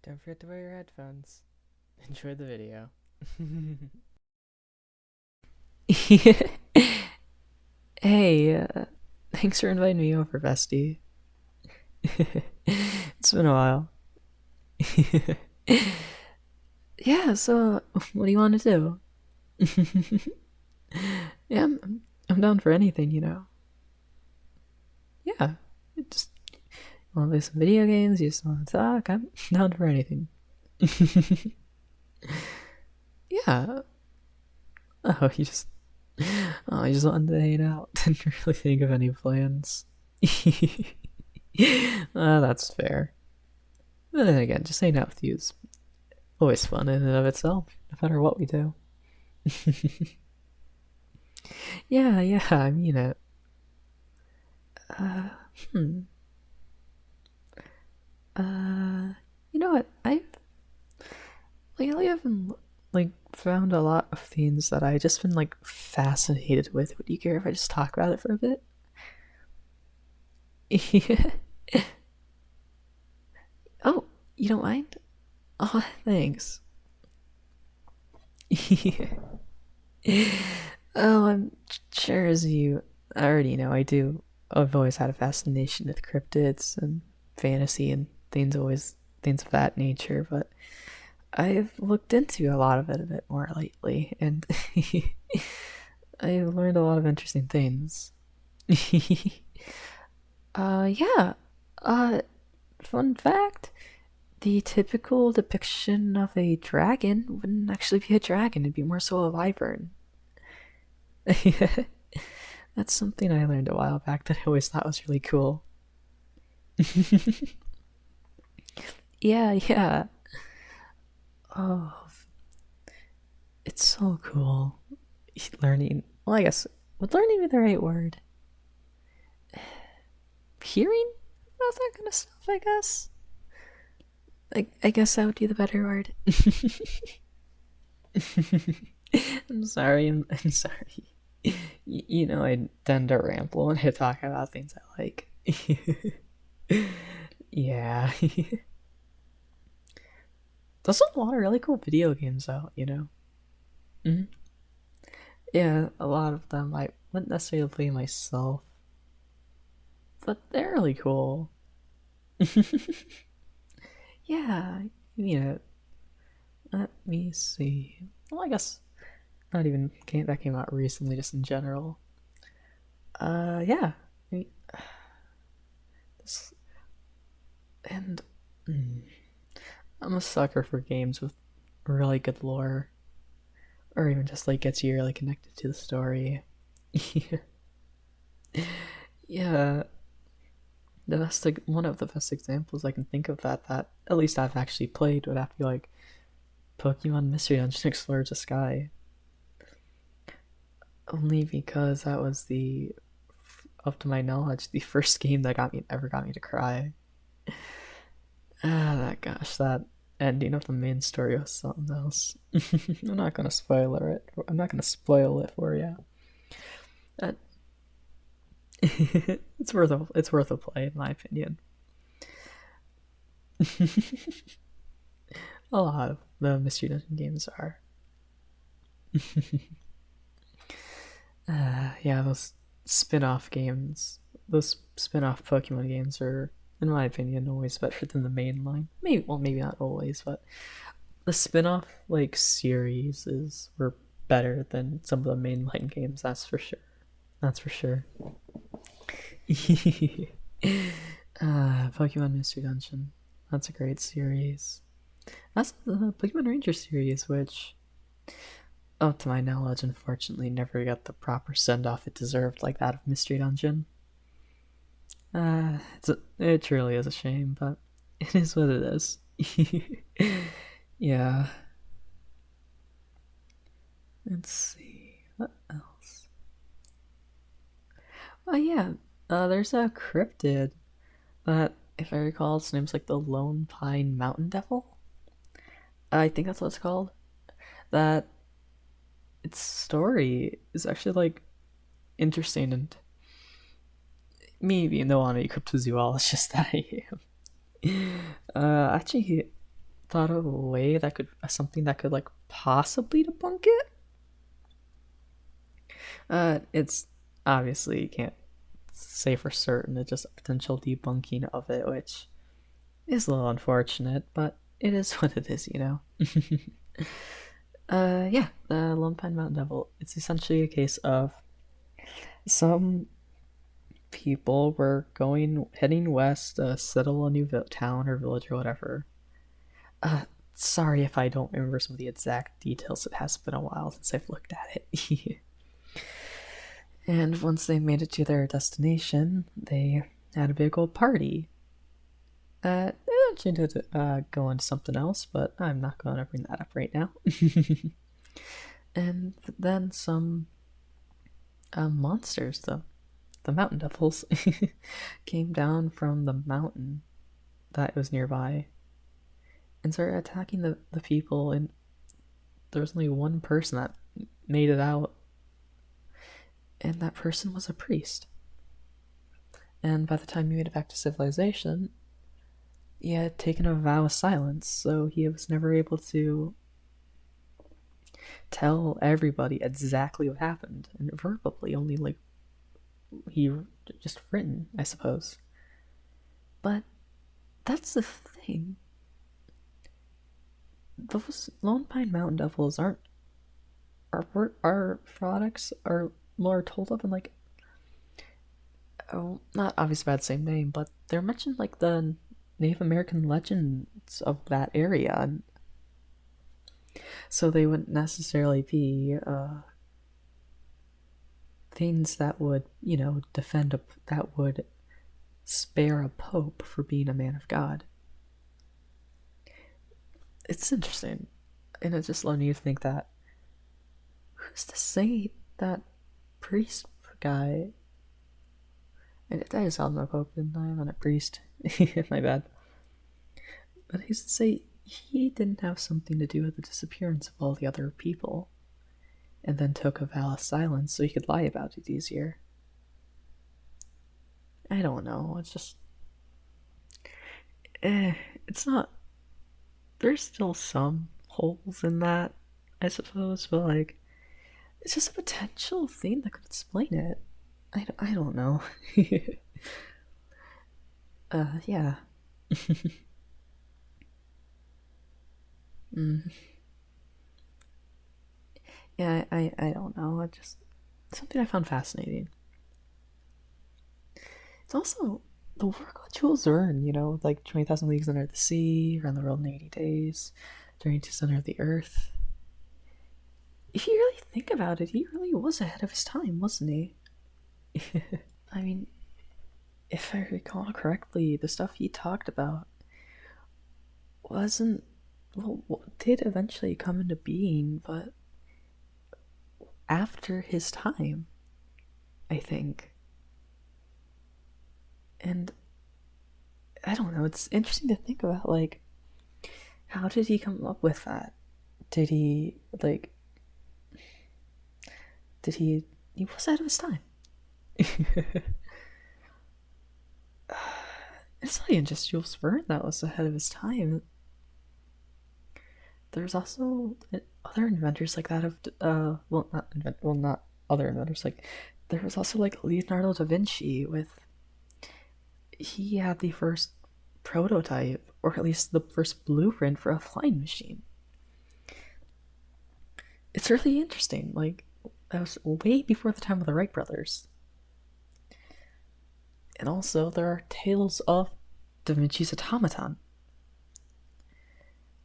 Don't forget to wear your headphones. Enjoy the video. Hey, thanks for inviting me over, Bestie. It's been a while. Yeah, so what do you want to do? Yeah, I'm down for anything, you know. Yeah, just want to play some video games, you just want to talk, I'm down for anything. Yeah. Oh, you just wanted to hang out. Didn't really think of any plans. That's fair. But then again, just hanging out with you is always fun in and of itself, no matter what we do. Yeah, I mean it. Uh, hmm. You know what? I lately I've been like found a lot of things that I just been like fascinated with. Would you care if I just talk about it for a bit? Yeah. Oh, you don't mind? Oh, thanks. Oh, I'm sure as you already know, I've always had a fascination with cryptids and fantasy and things of that nature, but I've looked into a lot of it a bit more lately, and I've learned a lot of interesting things. Yeah. Uh, Fun fact: the typical depiction of a dragon wouldn't actually be a dragon; it'd be more so a wyvern. That's something I learned a while back that I always thought was really cool. Yeah. Oh, it's so cool. Learning. Well, I guess would learning be the right word? Hearing about that kind of stuff. I guess. I guess that would be the better word. I'm sorry. You know, I tend to ramble when I talk about things I like. Yeah. There's a lot of really cool video games out, you know? Hmm. Yeah, a lot of them I wouldn't necessarily play myself, but they're really cool. Yeah, you know, let me see. Well, I guess not even that came out recently, just in general. Yeah. I mean, this, and mm, I'm a sucker for games with really good lore, or even just like gets you really connected to the story. Yeah, one of the best examples I can think of that at least I've actually played would have to be like Pokemon Mystery Dungeon Explorers of Sky. Only because that was up to my knowledge, the first game that got me to cry. That ending of the main story was something else. I'm not gonna spoiler it. I'm not gonna spoil it for you. Uh, it's worth a play in my opinion. A lot of the Mystery Dungeon games are. Yeah, those spin-off Pokemon games are, in my opinion, always better than the main line. Maybe not always, but the spin-off like were better than some of the mainline games. That's for sure. That's for sure. Pokemon Mystery Dungeon. That's a great series. That's the Pokemon Ranger series, which, up to my knowledge, unfortunately never got the proper send off it deserved, like that of Mystery Dungeon. It truly is a shame, but it is what it is. Yeah. Let's see. What else? Oh, yeah. There's a cryptid that, if I recall, its name's like the Lone Pine Mountain Devil. I think that's what it's called. That its story is actually like interesting, and me being the one a cryptozoologist that I am, Actually, he thought of a way that could something that could like possibly debunk it. It's obviously you can't say for certain. It's just a potential debunking of it, which is a little unfortunate, but it is what it is, you know. Yeah, the Lone Pine Mountain Devil. It's essentially a case of some people were heading west to settle a new town or village or whatever. Uh, Sorry if I don't remember some of the exact details. It has been a while since I've looked at it. And once they made it to their destination, they had a big old party. I actually to go into something else, but I'm not going to bring that up right now. And then some monsters, the mountain devils, came down from the mountain that was nearby and started attacking the people. And there was only one person that made it out, and that person was a priest. And by the time he made it back to civilization, he had taken a vow of silence, so he was never able to tell everybody exactly what happened, and verbally only like he just written, I suppose. But that's the thing. Those Lone Pine Mountain Devils aren't our products are more told of in like, oh, not obviously by the same name, but they're mentioned like the Native American legends of that area, and so they wouldn't necessarily be things that would, that would spare a pope for being a man of God. It's interesting, and it just led me to think that who's to say that priest guy? And I just called him a pope, didn't I? I'm not a priest. My bad. But who's to say he didn't have something to do with the disappearance of all the other people, and then took a vow of silence so he could lie about it easier? I don't know. It's just, it's not. There's still some holes in that, I suppose, but like, it's just a potential thing that could explain it. I don't know. Yeah. Mm. Yeah, I don't know. It just something I found fascinating. It's also the work that Jules Verne, like 20,000 Leagues Under the Sea, Around the World in 80 Days, Journey to the Center of the Earth. If you really think about it, he really was ahead of his time, wasn't he? I mean, if I recall correctly, the stuff he talked about wasn't, well, did eventually come into being, but after his time, I think. And I don't know, it's interesting to think about, like, how did he come up with that? Did he, like, he was ahead of his time. It's not even just Jules Verne that was ahead of his time. There's also other inventors like that of, not other inventors, like, there was also, like, Leonardo da Vinci he had the first prototype, or at least the first blueprint for a flying machine. It's really interesting, like, that was way before the time of the Wright brothers. And also, there are tales of Da Vinci's automaton,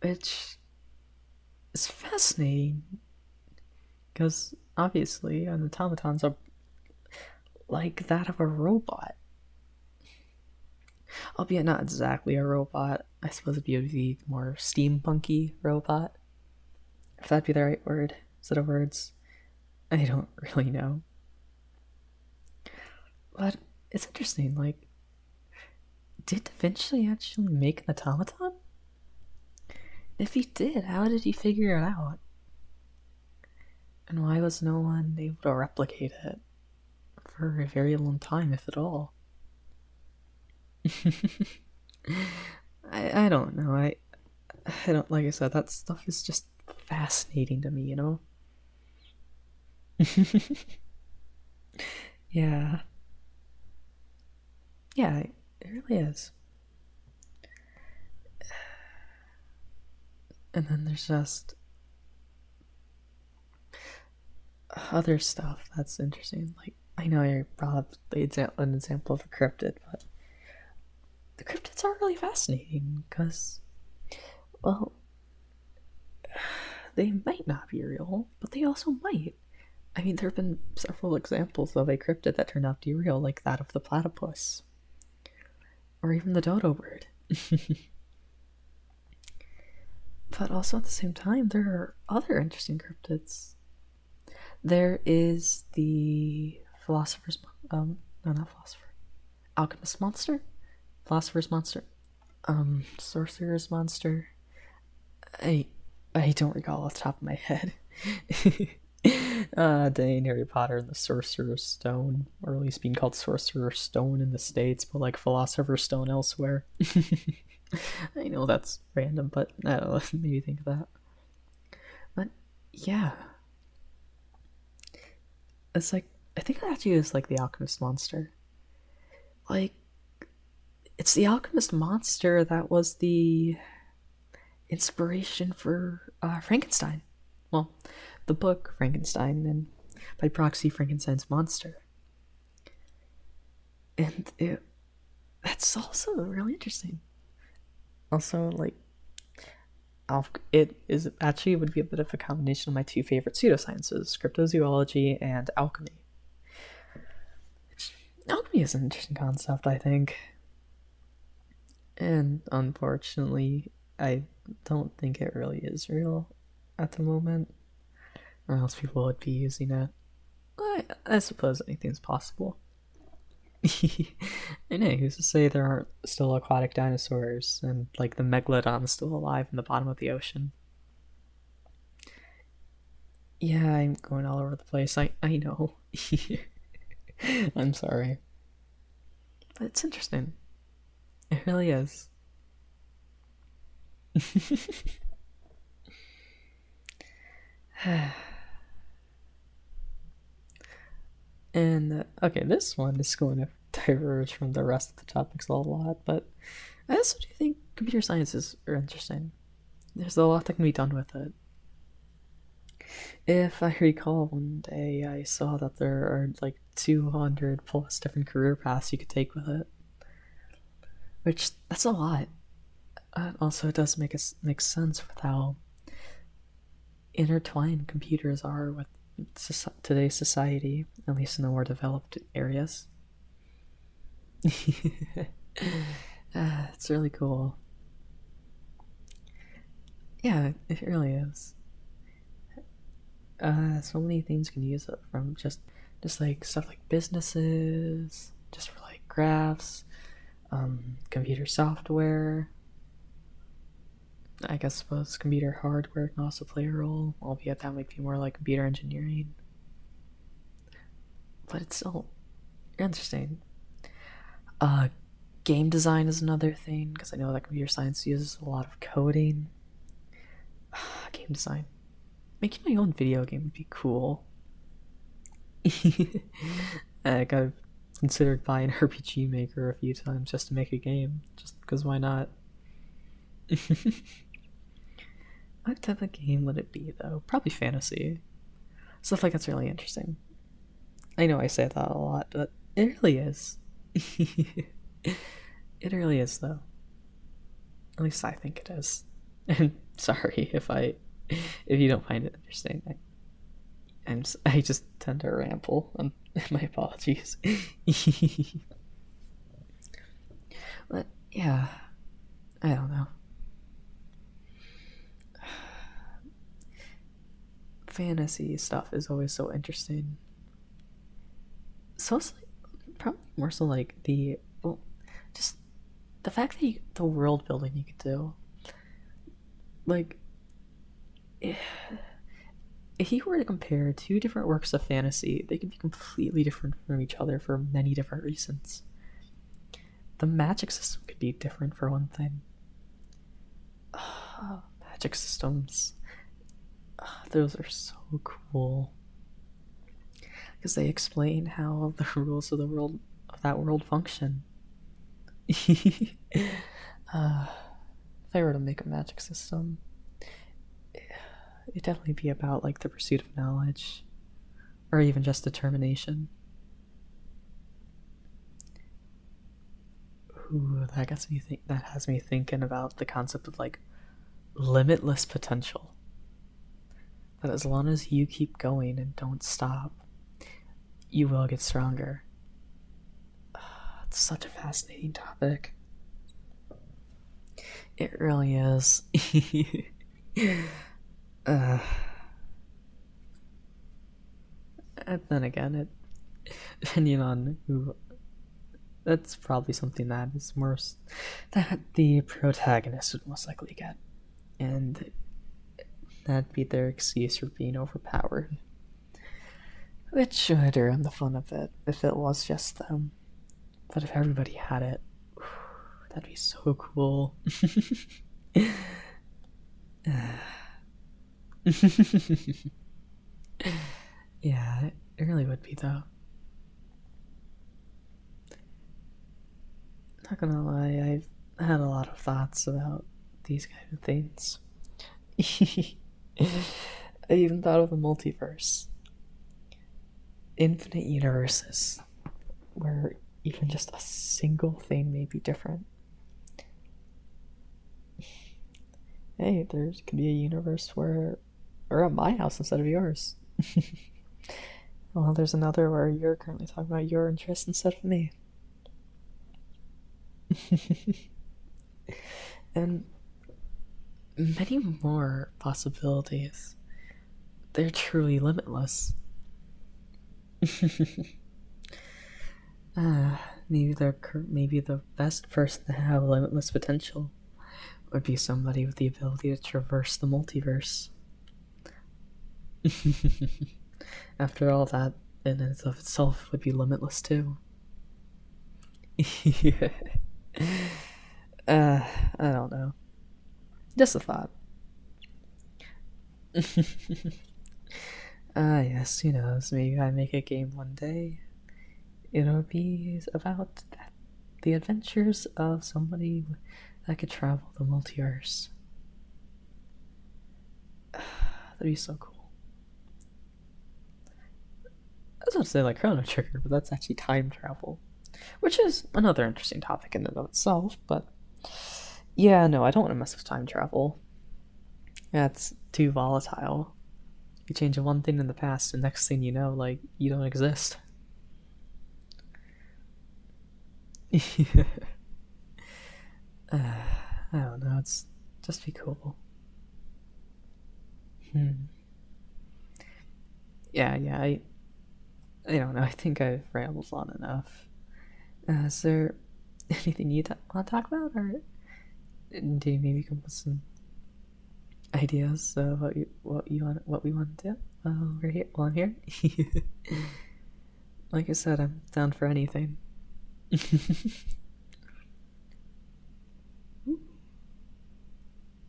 which is fascinating because obviously an automatons are like that of a robot, albeit not exactly a robot. I suppose it'd be a more steampunky robot, if that'd be the right word, set of words. I don't really know, but it's interesting. Like, did Da Vinci actually make an automaton? If he did, how did he figure it out? And why was no one able to replicate it for a very long time, if at all? I don't know. I don't, like I said, that stuff is just fascinating to me, you know? Yeah. Yeah, it really is. And then there's just other stuff that's interesting. Like, I know I brought up an example of a cryptid, but the cryptids are really fascinating because, well, they might not be real, but they also might. I mean, there have been several examples of a cryptid that turned out to be real, like that of the platypus, or even the dodo bird. But also at the same time, there are other interesting cryptids. There is the philosopher's, no, not philosopher, alchemist monster, philosopher's monster, sorcerer's monster. I I don't recall off the top of my head. Dang, Harry Potter and the Sorcerer's Stone, or at least being called Sorcerer's Stone in the States, but like Philosopher's Stone elsewhere. I know that's random, but I don't know, maybe think of that. But yeah, it's like, I think actually it's like the Alchemist monster. Like, it's the Alchemist monster that was the inspiration for Frankenstein. Well, the book Frankenstein, and by proxy, Frankenstein's monster. And that's also really interesting. Also, like, it is actually would be a bit of a combination of my two favorite pseudosciences, cryptozoology and alchemy. Alchemy is an interesting concept, I think. And unfortunately, I don't think it really is real at the moment, or else people would be using it. I suppose anything's possible. And hey, who's to say there aren't still aquatic dinosaurs and like the megalodon still alive in the bottom of the ocean? Yeah, I'm going all over the place. I know. I'm sorry, but it's interesting. It really is. And okay, this one is going to diverge from the rest of the topics a lot, but I also do think computer sciences are interesting. There's a lot that can be done with it. If I recall, one day I saw that there are like 200 plus different career paths you could take with it, which that's a lot. Also, it does make sense with how intertwined computers are with today's society, at least in the more developed areas. It's really cool. Yeah, it really is. So many things can use it, from just like stuff like businesses, just for like graphs, computer software. I guess suppose computer hardware can also play a role, albeit that might be more like computer engineering. But it's still interesting. Uh, Game design is another thing, because I know that computer science uses a lot of coding. Game design. Making my own video game would be cool. Like, I've considered buying RPG Maker a few times just to make a game, just because why not? What type of game would it be, though? Probably fantasy. Stuff like that's really interesting. I know I say that a lot, but it really is. It really is, though. At least I think it is. And sorry if you don't find it interesting. I just tend to ramble. My apologies. But yeah, I don't know. Fantasy stuff is always so interesting. So it's like, probably more so like just the fact that the world building you could do. Like, if you were to compare two different works of fantasy, they could be completely different from each other for many different reasons. The magic system could be different, for one thing. magic systems. Those are so cool because they explain how the rules of the world of that world function. If I were to make a magic system, it'd definitely be about like the pursuit of knowledge, or even just determination. Ooh, that gets me think. That has me thinking about the concept of like limitless potential. That as long as you keep going and don't stop, you will get stronger. It's such a fascinating topic. It really is. And then again, depending on who, that's probably something that is most that the protagonist would most likely get, and that'd be their excuse for being overpowered, which would ruin the fun of it if it was just them. But if everybody had it, that'd be so cool. Yeah, it really would be though. Not gonna lie, I've had a lot of thoughts about these kind of things. I even thought of the multiverse. Infinite universes where even just a single thing may be different. Hey, there could be a universe where we're at my house instead of yours. Well, there's another where you're currently talking about your interests instead of me. And many more possibilities. They're truly limitless. Maybe the best person to have limitless potential would be somebody with the ability to traverse the multiverse. After all, that in and of itself would be limitless too. I don't know. Just a thought. Yes, who knows? Maybe I make a game one day. It'll be about the adventures of somebody that could travel the multiverse. That'd be so cool. I was about to say like Chrono Trigger, but that's actually time travel, which is another interesting topic in and of itself. But yeah, no, I don't want to mess with time travel. That's too volatile. You change one thing in the past, and next thing you know, like, you don't exist. I don't know, it's just be cool. Yeah, I don't know, I think I've rambled on enough. Is there anything you want to talk about, or do you maybe come up with some ideas of what we want to do while we're here? While I'm here, like I said, I'm down for anything.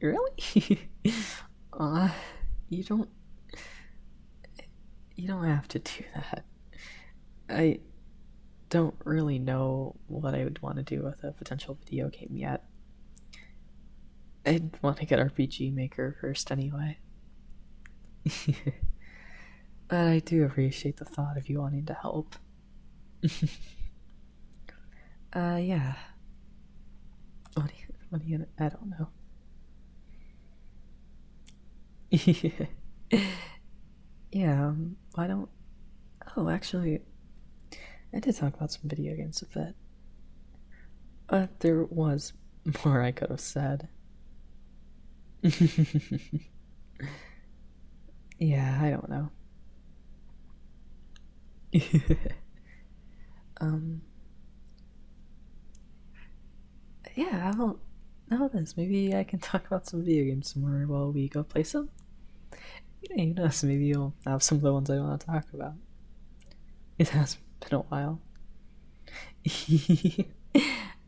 Really? uh, you don't have to do that. I don't really know what I would want to do with a potential video game yet. I'd want to get RPG Maker first anyway. But I do appreciate the thought of you wanting to help. Yeah. What do you, I don't know. Yeah, why don't... Oh, actually, I did talk about some video games a bit. There was more I could have said. Yeah, I don't know. Yeah, how this? Maybe I can talk about some video games more while we go play some. Yeah, who knows? Maybe you'll have some of the ones I want to talk about. It has been a while.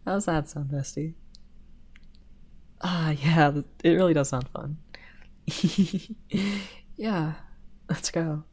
How's that sound, Bestie? Yeah, it really does sound fun. Yeah, let's go.